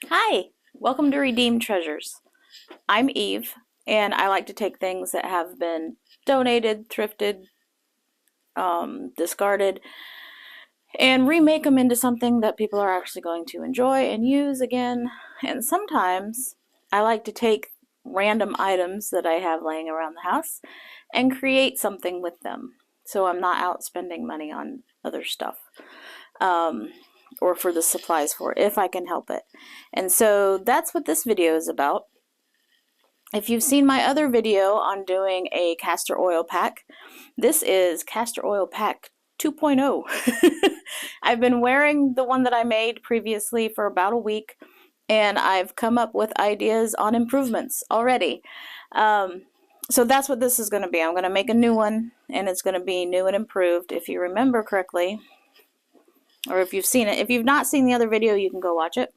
Hi, welcome to Redeemed Treasures. I'm Eve, and I like to take things that have been donated, thrifted, discarded, and remake them into something that people are actually going to enjoy and use again. And sometimes I like to take random items that I have laying around the house and create something with them. So I'm not out spending money on other stuff. Um, or for the supplies for it, if I can help it. And so that's what this video is about. If you've seen my other video on doing a castor oil pack, this is castor oil pack 2.0. I've been wearing the one that I made previously for about a week, and I've come up with ideas on improvements already. So that's what this is going to be. I'm going to make a new one, and it's going to be new and improved. If you remember correctly, or if you've seen it. If you've not seen the other video, you can go watch it.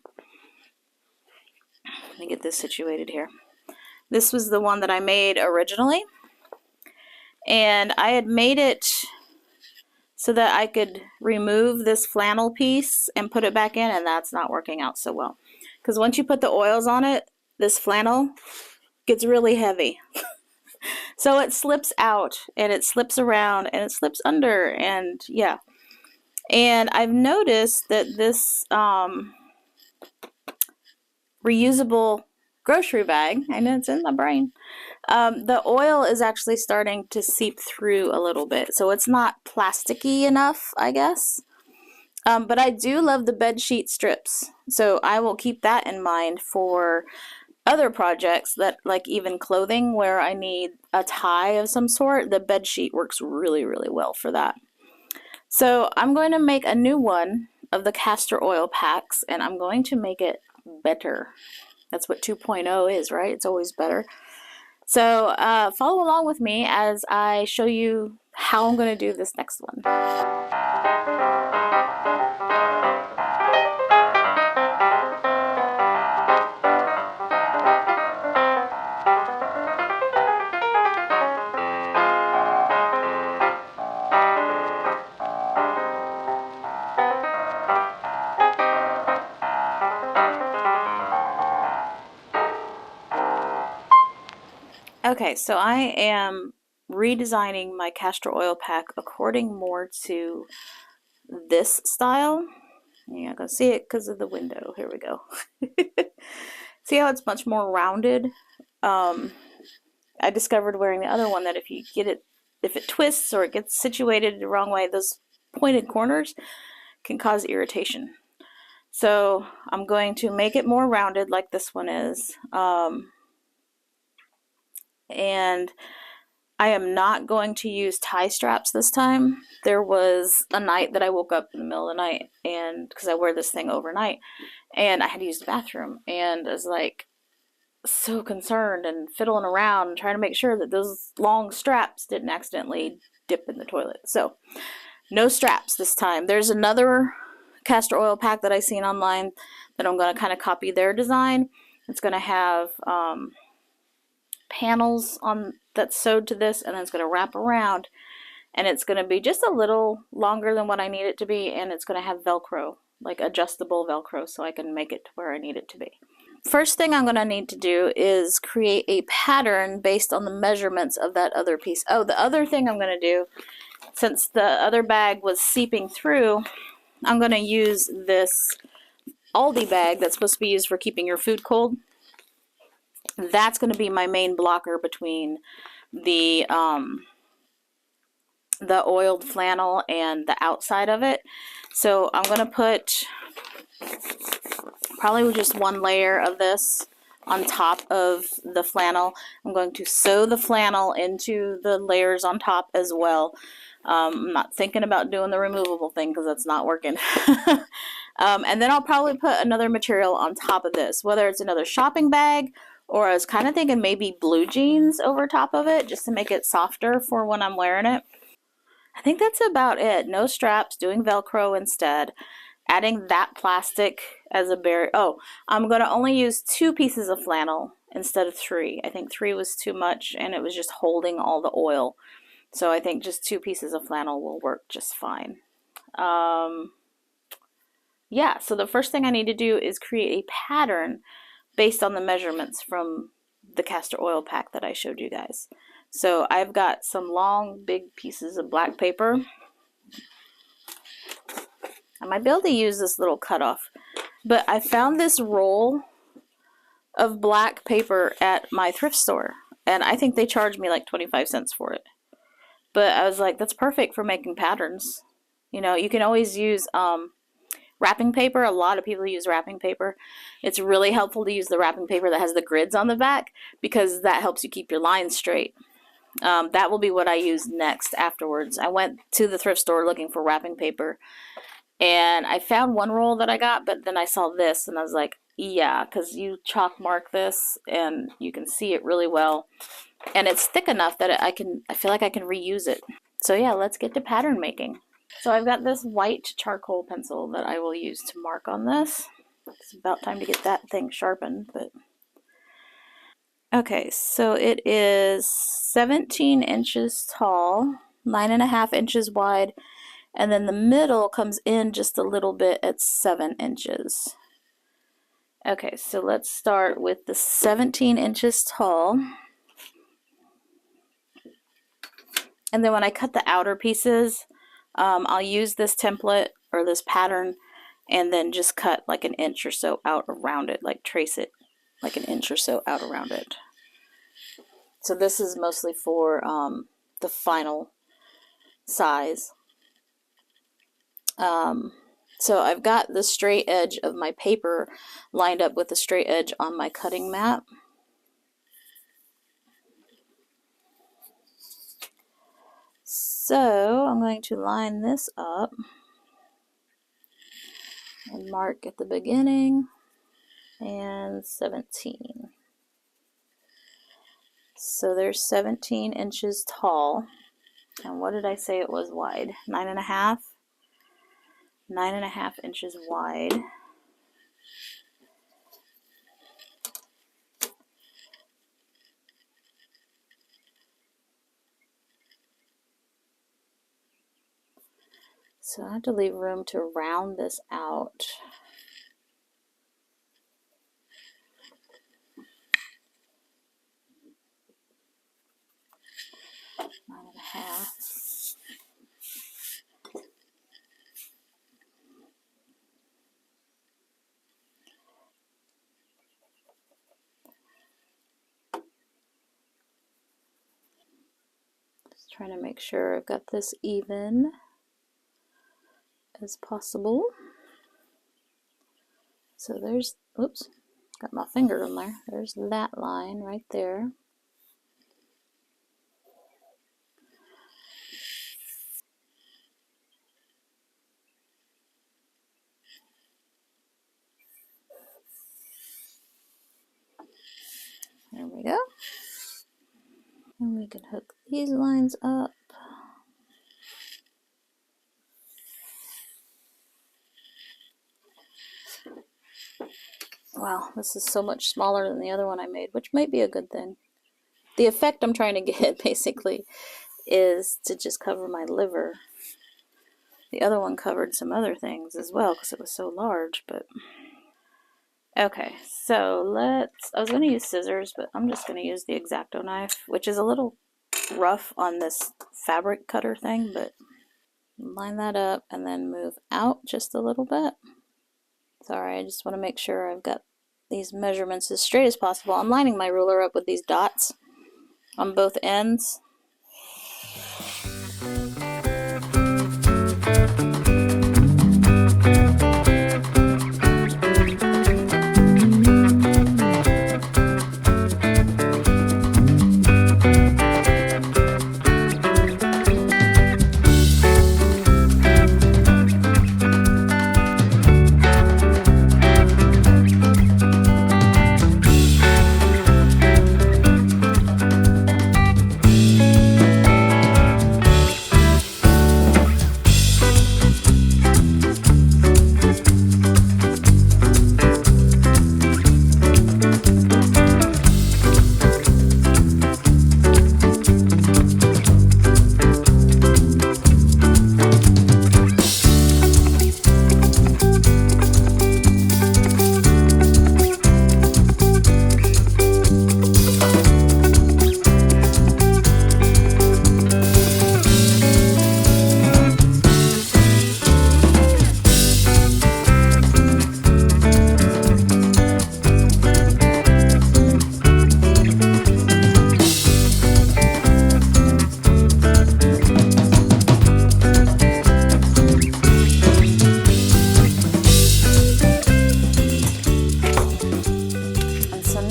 Let me get this situated here. This was the one that I made originally, and I had made it so that I could remove this flannel piece and put it back in, and that's not working out so well. Because once you put the oils on it, this flannel gets really heavy. So it slips out, and it slips around, and it slips under, and yeah. And I've noticed that this reusable grocery bag, I know it's in my brain, the oil is actually starting to seep through a little bit. So it's not plasticky enough, I guess. But I do love the bed sheet strips. So I will keep that in mind for other projects that, like even clothing where I need a tie of some sort. The bed sheet works really, really well for that. So I'm going to make a new one of the castor oil packs, and I'm going to make it better. That's what 2.0 is, right? It's always better. So follow along with me as I show you how I'm going to do this next one. Okay, so I am redesigning my castor oil pack according more to this style. You're not going to see it because of the window. Here we go. See how it's much more rounded? I discovered wearing the other one that if you get it, if it twists or it gets situated the wrong way, those pointed corners can cause irritation. So I'm going to make it more rounded like this one is. And I am not going to use tie straps this time. There was a night that I woke up in the middle of the night, and because I wear this thing overnight, and I had to use the bathroom, and I was like so concerned and fiddling around and trying to make sure that those long straps didn't accidentally dip in the toilet. So no straps this time. There's another castor oil pack that I seen online that I'm going to kind of copy their design. It's going to have panels on that's sewed to this, and then it's going to wrap around, and it's going to be just a little longer than what I need it to be, and it's going to have Velcro, like adjustable Velcro, so I can make it to where I need it to be. First thing I'm going to need to do is create a pattern based on the measurements of that other piece. Oh, the other thing I'm going to do, since the other bag was seeping through, I'm going to use this Aldi bag that's supposed to be used for keeping your food cold. That's going to be my main blocker between the oiled flannel and the outside of it. So I'm going to put probably just one layer of this on top of the flannel. I'm going to sew the flannel into the layers on top as well. I'm not thinking about doing the removable thing because that's not working. And then I'll probably put another material on top of this, whether it's another shopping bag, or I was kind of thinking maybe blue jeans over top of it just to make it softer for when I'm wearing it. I think that's about it. No straps, doing Velcro instead. Adding that plastic as a barrier. Oh, I'm going to only use 2 pieces of flannel instead of 3. I think 3 was too much and it was just holding all the oil. So I think just 2 pieces of flannel will work just fine. yeah, so the first thing I need to do is create a pattern based on the measurements from the castor oil pack that I showed you guys. So I've got some long, big pieces of black paper. I might be able to use this little cutoff, but I found this roll of black paper at my thrift store, and I think they charged me like 25 cents for it. But I was like, that's perfect for making patterns. You know, you can always use wrapping paper. A lot of people use wrapping paper. It's really helpful to use the wrapping paper that has the grids on the back because that helps you keep your lines straight. That will be what I use next afterwards. I went to the thrift store looking for wrapping paper, and I found one roll that I got, but then I saw this and I was like, yeah, because you chalk mark this and you can see it really well. And it's thick enough that I feel like I can reuse it. So yeah, let's get to pattern making. So I've got this white charcoal pencil that I will use to mark on this. It's about time to get that thing sharpened, but okay, so it is 17 inches tall, 9.5 inches wide, and then the middle comes in just a little bit at 7 inches. Okay, so let's start with the 17 inches tall. And then when I cut the outer pieces, I'll use this template or this pattern and then just cut like an inch or so out around it, like trace it like an inch or so out around it. So this is mostly for the final size. So I've got the straight edge of my paper lined up with the straight edge on my cutting mat. So I'm going to line this up and mark at the beginning and 17. So there's 17 inches tall. And what did I say it was wide? 9.5? 9.5 inches wide. So I have to leave room to round this out. Nine and a half. Just trying to make sure I've got this even as possible. So there's, oops, got my finger on there. There's that line right there. There we go. And we can hook these lines up. Wow, this is so much smaller than the other one I made, which might be a good thing. The effect I'm trying to get, basically, is to just cover my liver. The other one covered some other things as well because it was so large, but... Okay, so I was going to use scissors, but I'm just going to use the X-Acto knife, which is a little rough on this fabric cutter thing, but line that up and then move out just a little bit. Sorry, I just want to make sure I've got these measurements as straight as possible. I'm lining my ruler up with these dots on both ends.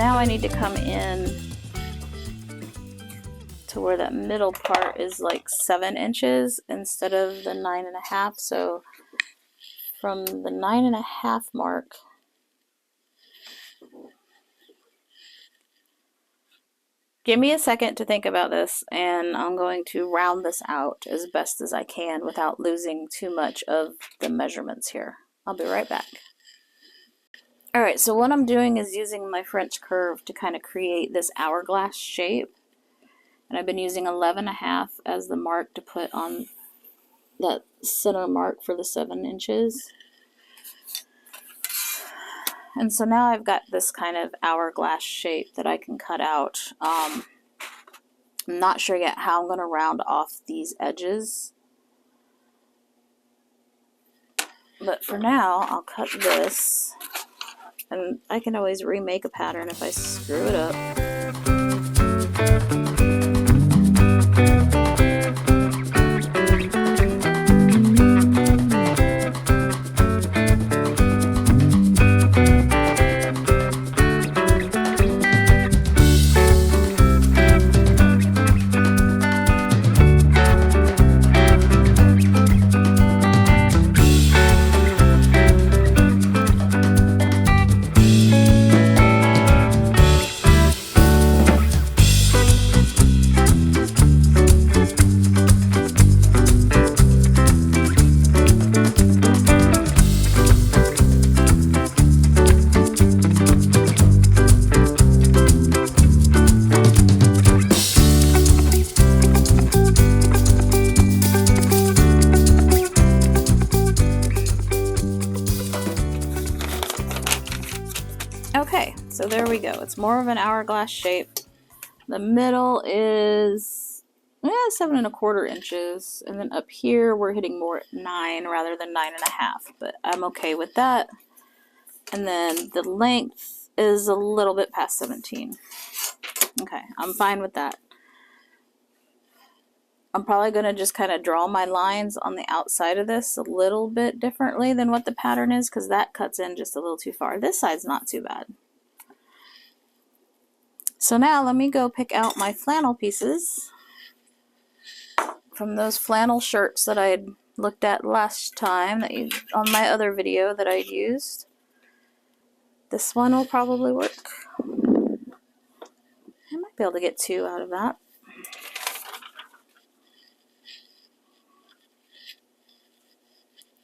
now I need to come in to where that middle part is like 7 inches instead of the 9.5. So from the 9.5 mark, give me a second to think about this, and I'm going to round this out as best as I can without losing too much of the measurements here. I'll be right back. Alright, so what I'm doing is using my French curve to kind of create this hourglass shape. And I've been using 11.5 as the mark to put on that center mark for the 7 inches. And so now I've got this kind of hourglass shape that I can cut out. I'm not sure yet how I'm going to round off these edges. But for now, I'll cut this. And I can always remake a pattern if I screw it up. Okay, so there we go. It's more of an hourglass shape. The middle is 7.25 inches, and then up here we're hitting more at 9 rather than 9.5, but I'm okay with that. And then the length is a little bit past 17. Okay, I'm fine with that. I'm probably going to just kind of draw my lines on the outside of this a little bit differently than what the pattern is, because that cuts in just a little too far. This side's not too bad. So now let me go pick out my flannel pieces from those flannel shirts that I had looked at last time on my other video that I used. This one will probably work. I might be able to get 2 out of that.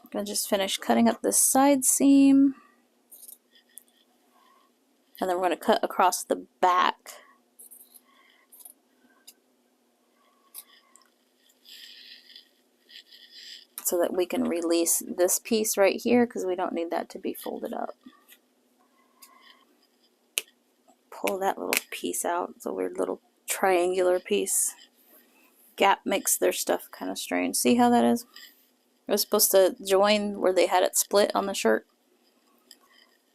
I'm going to just finish cutting up this side seam. And then we're going to cut across the back. So that we can release this piece right here, because we don't need that to be folded up. Pull that little piece out. It's a weird little triangular piece. Gap makes their stuff kind of strange. See how that is? It was supposed to join where they had it split on the shirt.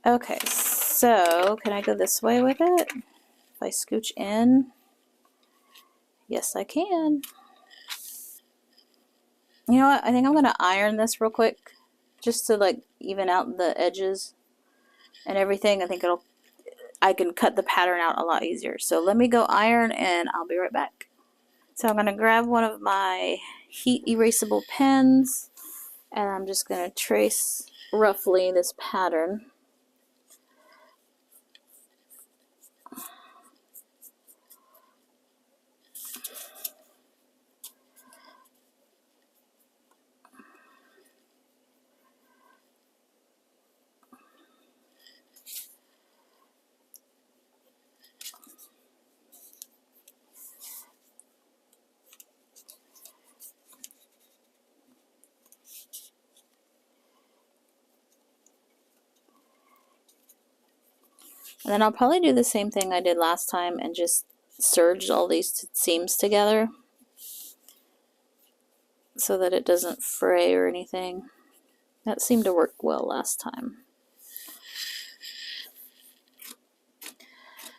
Okay, so can I go this way with it? If I scooch in, yes I can. You know what, I think I'm going to iron this real quick, just to like even out the edges and everything. I think I can cut the pattern out a lot easier. So let me go iron and I'll be right back. So I'm going to grab one of my heat erasable pens, and I'm just going to trace roughly this pattern. And then I'll probably do the same thing I did last time and just serge all these seams together so that it doesn't fray or anything. That seemed to work well last time.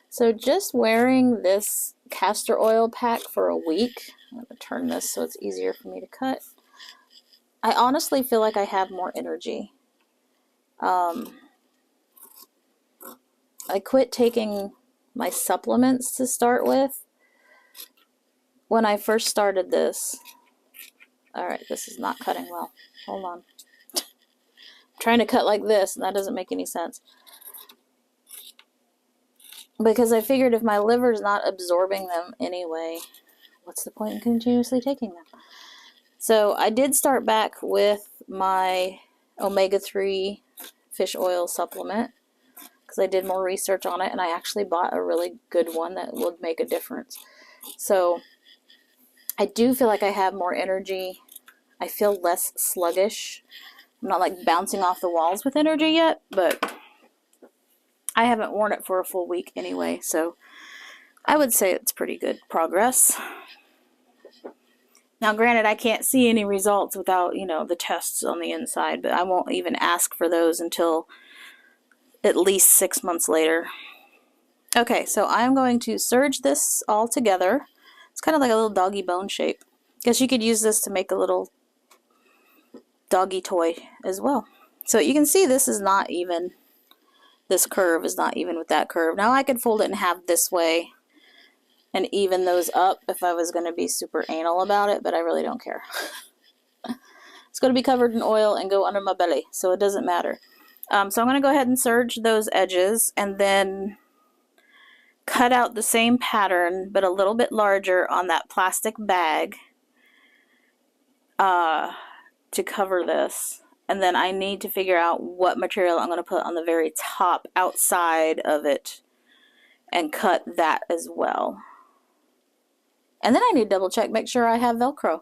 So just wearing this castor oil pack for a week, I'm going to turn this so it's easier for me to cut. I honestly feel like I have more energy. I quit taking my supplements to start with. When I first started this, alright, this is not cutting well. Hold on. I'm trying to cut like this, and that doesn't make any sense. Because I figured if my liver's not absorbing them anyway, what's the point in continuously taking them? So I did start back with my omega-3 fish oil supplement because I did more research on it, and I actually bought a really good one that would make a difference. So I do feel like I have more energy. I feel less sluggish. I'm not like bouncing off the walls with energy yet, but I haven't worn it for a full week anyway, so I would say it's pretty good progress. Now, granted, I can't see any results without, the tests on the inside, but I won't even ask for those until at least 6 months later. Okay, so I'm going to serge this all together. It's kind of like a little doggy bone shape. Guess you could use this to make a little doggy toy as well. So you can see this is not even, this curve is not even with that curve. Now I could fold it in half this way and even those up if I was going to be super anal about it, but I really don't care. It's going to be covered in oil and go under my belly, so it doesn't matter. So I'm going to go ahead and serge those edges and then cut out the same pattern but a little bit larger on that plastic bag to cover this. And then I need to figure out what material I'm going to put on the very top outside of it and cut that as well. And then I need to double check, make sure I have Velcro.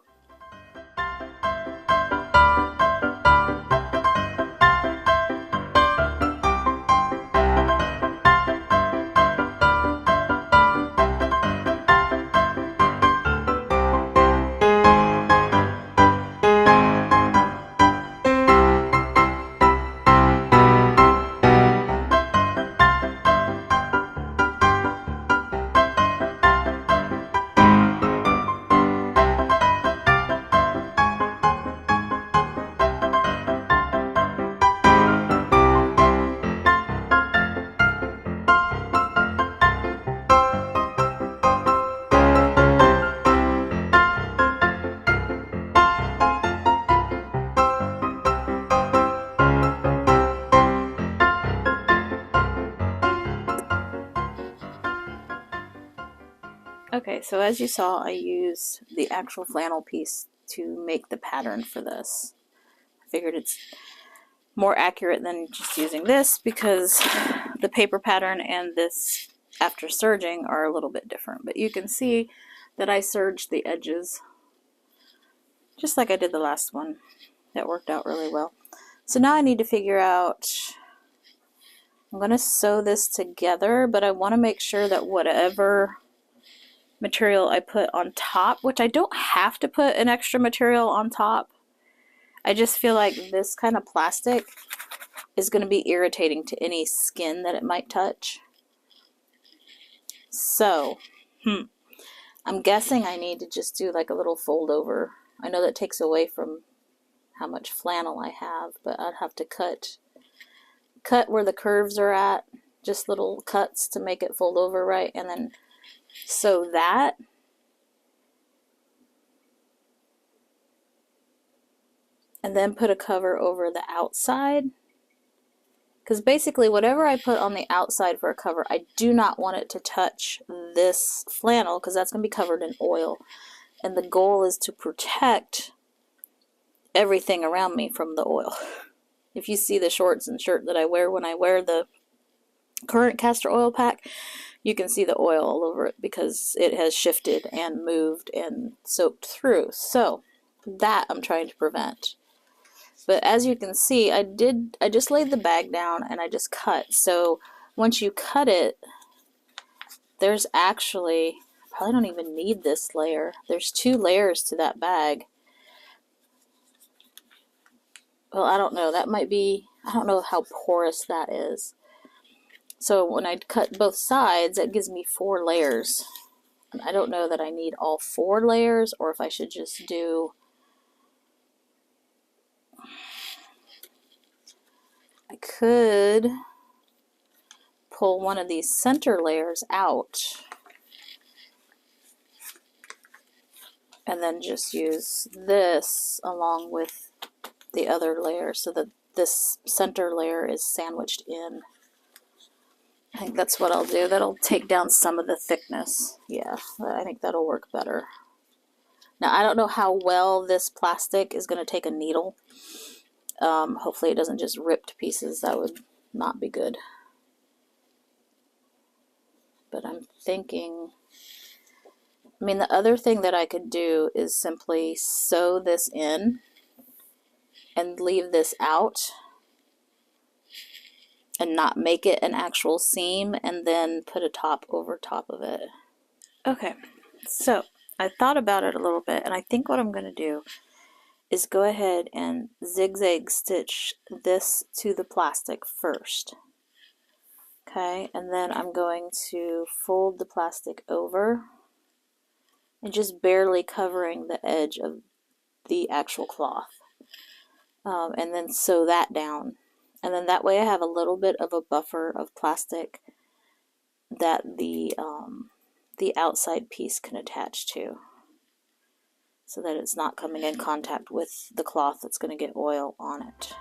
Okay, so as you saw, I used the actual flannel piece to make the pattern for this. I figured it's more accurate than just using this because the paper pattern and this after serging are a little bit different. But you can see that I serged the edges just like I did the last one. That worked out really well. So now I need to figure out, I'm going to sew this together, but I want to make sure that whatever material I put on top, which I don't have to put an extra material on top, I just feel like this kind of plastic is going to be irritating to any skin that it might touch. So, I'm guessing I need to just do like a little fold over. I know that takes away from how much flannel I have, but I'd have to cut where the curves are at, just little cuts to make it fold over right, and then sew that. And then put a cover over the outside. Because basically whatever I put on the outside for a cover, I do not want it to touch this flannel because that's going to be covered in oil. And the goal is to protect everything around me from the oil. If you see the shorts and shirt that I wear when I wear the current castor oil pack, you can see the oil all over it because it has shifted and moved and soaked through. So that I'm trying to prevent. But as you can see, I just laid the bag down and I just cut. So once you cut it, there's actually, I probably don't even need this layer. There's 2 layers to that bag. Well, I don't know. That might be, I don't know how porous that is. So when I cut both sides, it gives me 4 layers. And I don't know that I need all 4 layers or if I should just do, I could pull one of these center layers out and then just use this along with the other layer so that this center layer is sandwiched in. I think that's what I'll do. That'll take down some of the thickness. Yeah, I think that'll work better. Now, I don't know how well this plastic is going to take a needle. Hopefully it doesn't just rip to pieces. That would not be good. But I'm thinking, I mean, the other thing that I could do is simply sew this in and leave this out and not make it an actual seam and then put a top over top of it. Okay, so I thought about it a little bit, and I think what I'm going to do is go ahead and zigzag stitch this to the plastic first. Okay, and then I'm going to fold the plastic over and just barely covering the edge of the actual cloth. And then sew that down. And then that way I have a little bit of a buffer of plastic that the outside piece can attach to, so that it's not coming in contact with the cloth that's going to get oil on it.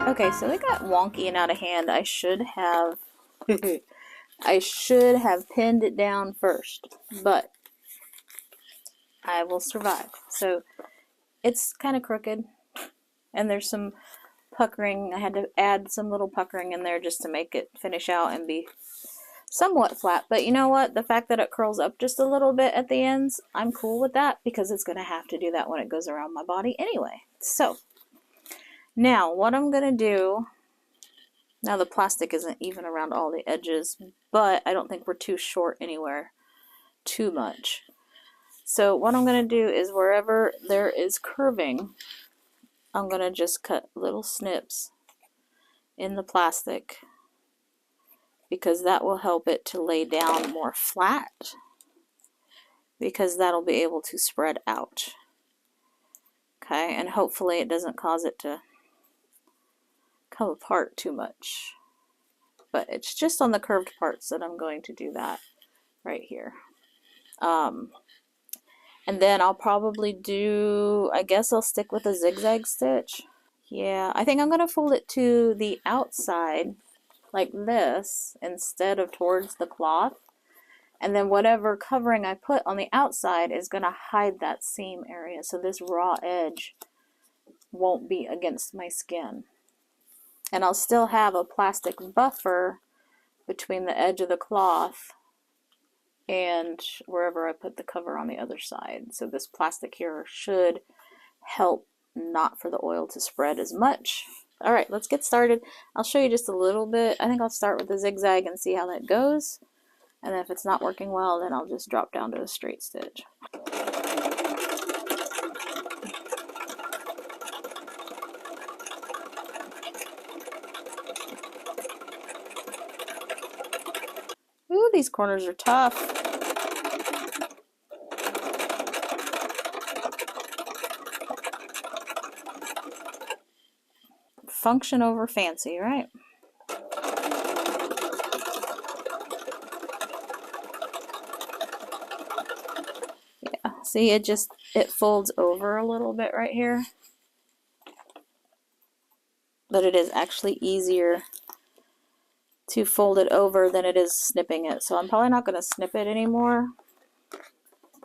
Okay, so it got wonky and out of hand. I should have pinned it down first, but I will survive. So it's kind of crooked, and there's some puckering. I had to add some little puckering in there just to make it finish out and be somewhat flat. But you know what? The fact that it curls up just a little bit at the ends, I'm cool with that, because it's going to have to do that when it goes around my body anyway. So now what I'm going to do, now the plastic isn't even around all the edges, but I don't think we're too short anywhere too much. So what I'm going to do is wherever there is curving, I'm going to just cut little snips in the plastic, because that will help it to lay down more flat, because that'll be able to spread out. Okay, and hopefully it doesn't cause it to come apart too much. But it's just on the curved parts that I'm going to do that right here. And then I'll probably do, I guess I'll stick with a zigzag stitch. Yeah, I think I'm going to fold it to the outside like this instead of towards the cloth. And then whatever covering I put on the outside is going to hide that seam area, so this raw edge won't be against my skin. And I'll still have a plastic buffer between the edge of the cloth and wherever I put the cover on the other side. So this plastic here should help not for the oil to spread as much. Alright, let's get started. I'll show you just a little bit. I think I'll start with the zigzag and see how that goes. And then if it's not working well, then I'll just drop down to a straight stitch. Ooh, these corners are tough. Function over fancy, right? Yeah, see, it folds over a little bit right here. But it is actually easier to fold it over than it is snipping it. So I'm probably not going to snip it anymore.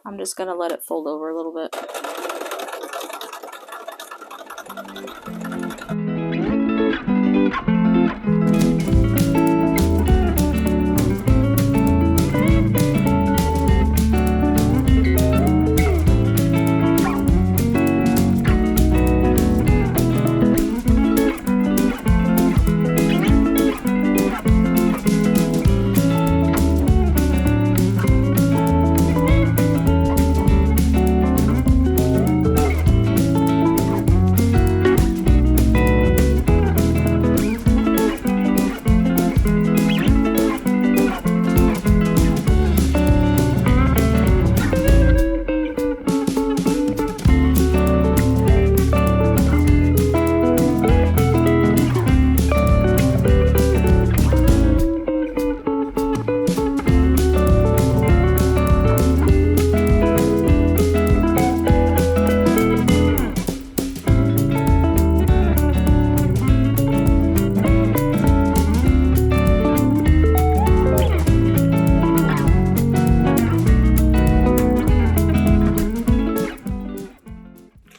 I'm just going to let it fold over a little bit.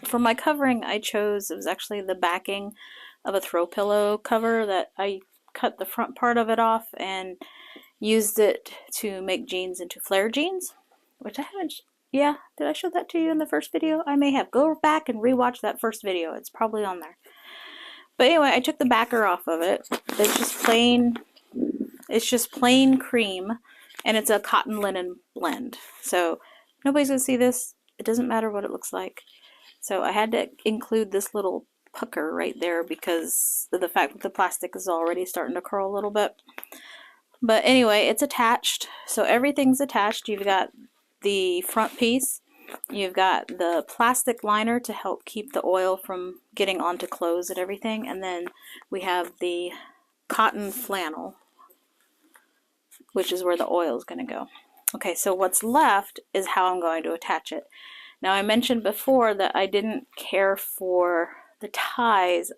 For my covering, I chose, it was actually the backing of a throw pillow cover that I cut the front part of it off and used it to make jeans into flare jeans, which I haven't, yeah, did I show that to you in the first video? I may have. Go back and rewatch that first video. It's probably on there. But anyway, I took the backer off of it. It's just plain cream, and it's a cotton linen blend. So nobody's gonna see this. It doesn't matter what it looks like. So I had to include this little pucker right there because of the fact that the plastic is already starting to curl a little bit. But anyway, it's attached. So everything's attached. You've got the front piece. You've got the plastic liner to help keep the oil from getting onto clothes and everything. And then we have the cotton flannel, which is where the oil is going to go. Okay, so what's left is how I'm going to attach it. Now, I mentioned before that I didn't care for the ties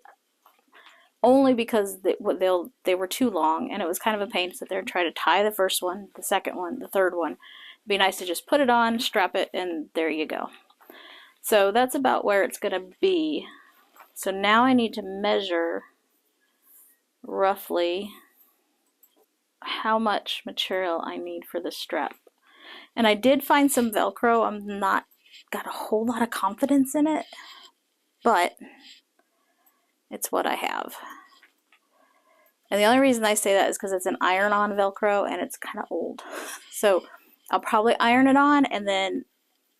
only because they were too long, and it was kind of a pain to sit there and try to tie the first one, the second one, the third one. It'd be nice to just put it on, strap it, and there you go. So that's about where it's going to be. So now I need to measure roughly how much material I need for the strap. And I did find some Velcro. I'm not got a whole lot of confidence in it, but it's what I have. And the only reason I say that is because it's an iron-on Velcro and it's kind of old. So I'll probably iron it on and then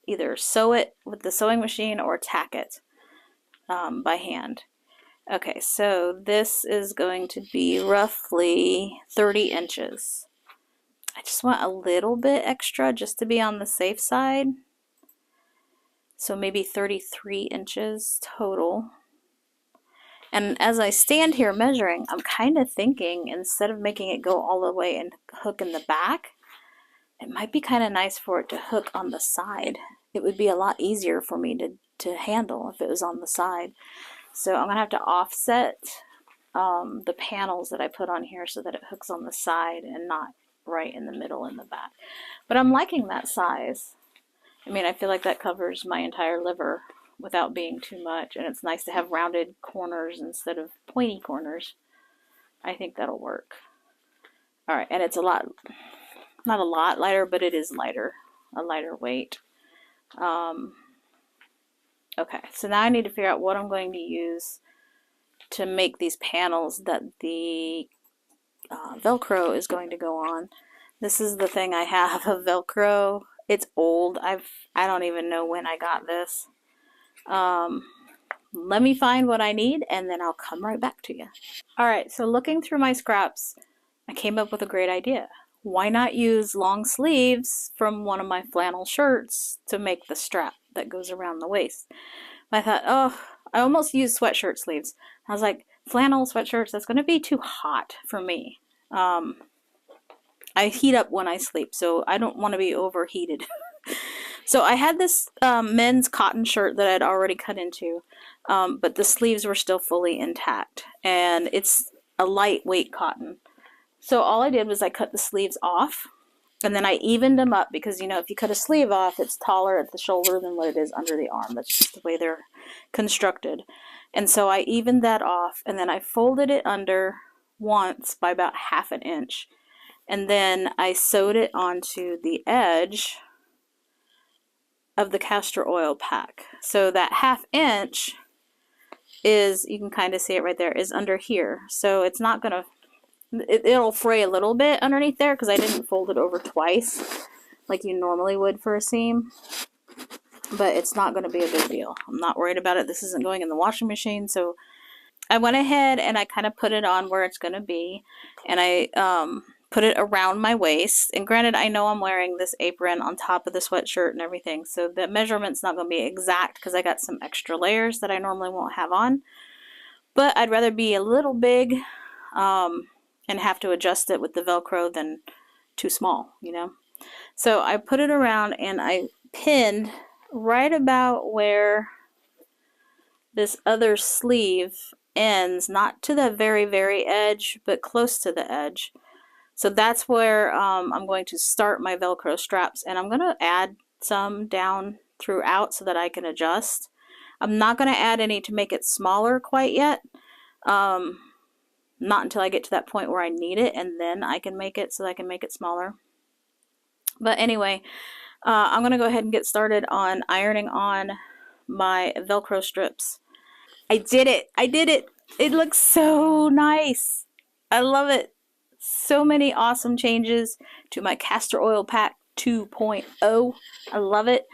either sew it with the sewing machine or tack it by hand. Okay, so this is going to be roughly 30 inches. I just want a little bit extra just to be on the safe side. So maybe 33 inches total. And as I stand here measuring, I'm kind of thinking instead of making it go all the way and hook in the back, it might be kind of nice for it to hook on the side. It would be a lot easier for me to handle if it was on the side. So I'm going to have to offset the panels that I put on here so that it hooks on the side and not right in the middle in the back. But I'm liking that size. I mean, I feel like that covers my entire liver without being too much, and it's nice to have rounded corners instead of pointy corners. I think that'll work. Alright, and it's a lot, not a lot lighter, but it is lighter, a lighter weight. Okay, so now I need to figure out what I'm going to use to make these panels that the Velcro is going to go on. This is the thing I have of Velcro. It's old. I don't even know when I got this. Let me find what I need and then I'll come right back to you. Alright, so looking through my scraps, I came up with a great idea. Why not use long sleeves from one of my flannel shirts to make the strap that goes around the waist? I thought, oh, I almost used sweatshirt sleeves. I was like, flannel sweatshirts, that's going to be too hot for me. I heat up when I sleep, so I don't want to be overheated. So I had this men's cotton shirt that I'd already cut into, but the sleeves were still fully intact, and it's a lightweight cotton. So all I did was I cut the sleeves off, And then I evened them up because, you know, if you cut a sleeve off, it's taller at the shoulder than what it is under the arm. That's just the way they're constructed. And so I evened that off, and then I folded it under once by about 1/2 inch. And then I sewed it onto the edge of the castor oil pack. So that 1/2 inch is, you can kind of see it right there, is under here. So it's not going to, it'll fray a little bit underneath there because I didn't fold it over twice like you normally would for a seam. But it's not going to be a big deal. I'm not worried about it. This isn't going in the washing machine. So I went ahead and I kind of put it on where it's going to be. And I put it around my waist. And granted, I know I'm wearing this apron on top of the sweatshirt and everything. So the measurement's not going to be exact because I got some extra layers that I normally won't have on. But I'd rather be a little big and have to adjust it with the Velcro than too small, you know. So I put it around and I pinned right about where this other sleeve ends, not to the very, very edge, but close to the edge. So that's where I'm going to start my Velcro straps, and I'm going to add some down throughout so that I can adjust. I'm not going to add any to make it smaller quite yet. Not until I get to that point where I need it, and then I can make it so that I can make it smaller. But anyway, I'm going to go ahead and get started on ironing on my Velcro strips. I did it! I did it! It looks so nice! I love it! So many awesome changes to my Castor Oil Pack 2.0. I love it.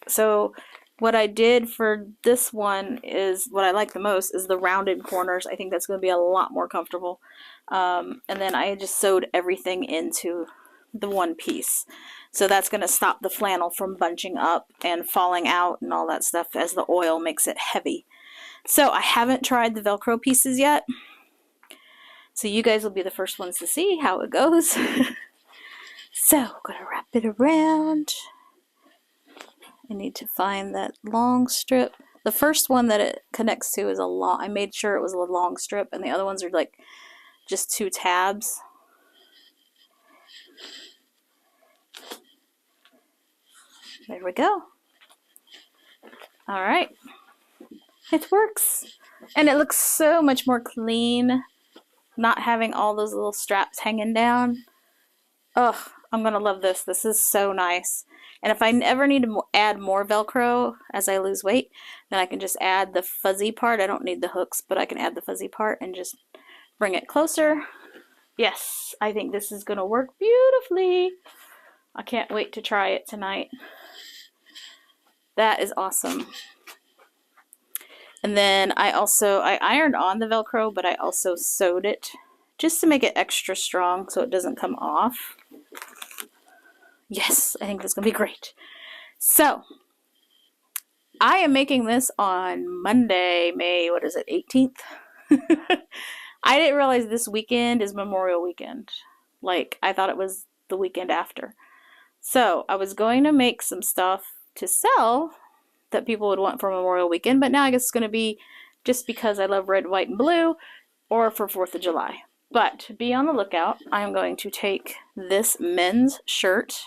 So what I did for this one is, what I like the most is the rounded corners. I think that's going to be a lot more comfortable. And then I just sewed everything into the one piece. So that's going to stop the flannel from bunching up and falling out and all that stuff as the oil makes it heavy. So I haven't tried the Velcro pieces yet. So you guys will be the first ones to see how it goes. So I'm going to wrap it around. I need to find that long strip. The first one that it connects to is a long, I made sure it was a long strip, and the other ones are like just 2 tabs. There we go. Alright. It works. And it looks so much more clean, not having all those little straps hanging down. Ugh, I'm going to love this. This is so nice. And if I ever need to add more Velcro as I lose weight, then I can just add the fuzzy part. I don't need the hooks, but I can add the fuzzy part and just bring it closer. Yes, I think this is going to work beautifully. I can't wait to try it tonight. That is awesome. And then I ironed on the Velcro, but I also sewed it just to make it extra strong so it doesn't come off. Yes, I think that's going to be great. So, I am making this on Monday, May, 18th? I didn't realize this weekend is Memorial Weekend. Like, I thought it was the weekend after. So, I was going to make some stuff to sell that people would want for Memorial Weekend, but now I guess it's going to be just because I love red, white, and blue, or for 4th of July. But be on the lookout. I am going to take this men's shirt,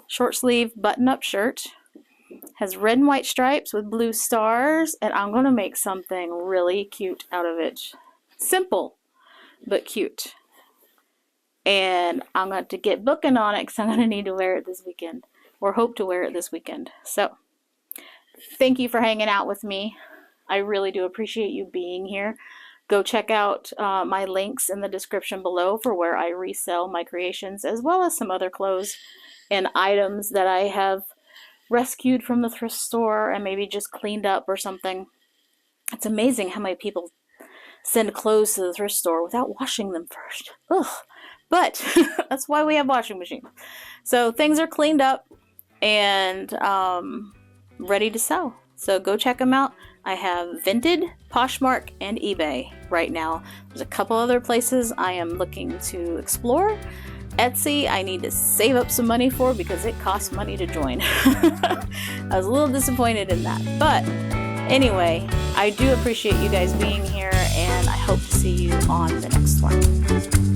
short sleeve button-up shirt, has red and white stripes with blue stars, and I'm going to make something really cute out of it. Simple, but cute. And I'm going to get booking on it because I'm going to need to wear it this weekend, or hope to wear it this weekend. So, thank you for hanging out with me. I really do appreciate you being here. Go check out my links in the description below for where I resell my creations, as well as some other clothes and items that I have rescued from the thrift store and maybe just cleaned up or something. It's amazing how many people send clothes to the thrift store without washing them first. Ugh. But that's why we have washing machines. So things are cleaned up and ready to sell. So go check them out. I have Vinted, Poshmark, and eBay right now. There's a couple other places I am looking to explore. Etsy, I need to save up some money for because it costs money to join. I was a little disappointed in that. But anyway, I do appreciate you guys being here, and I hope to see you on the next one.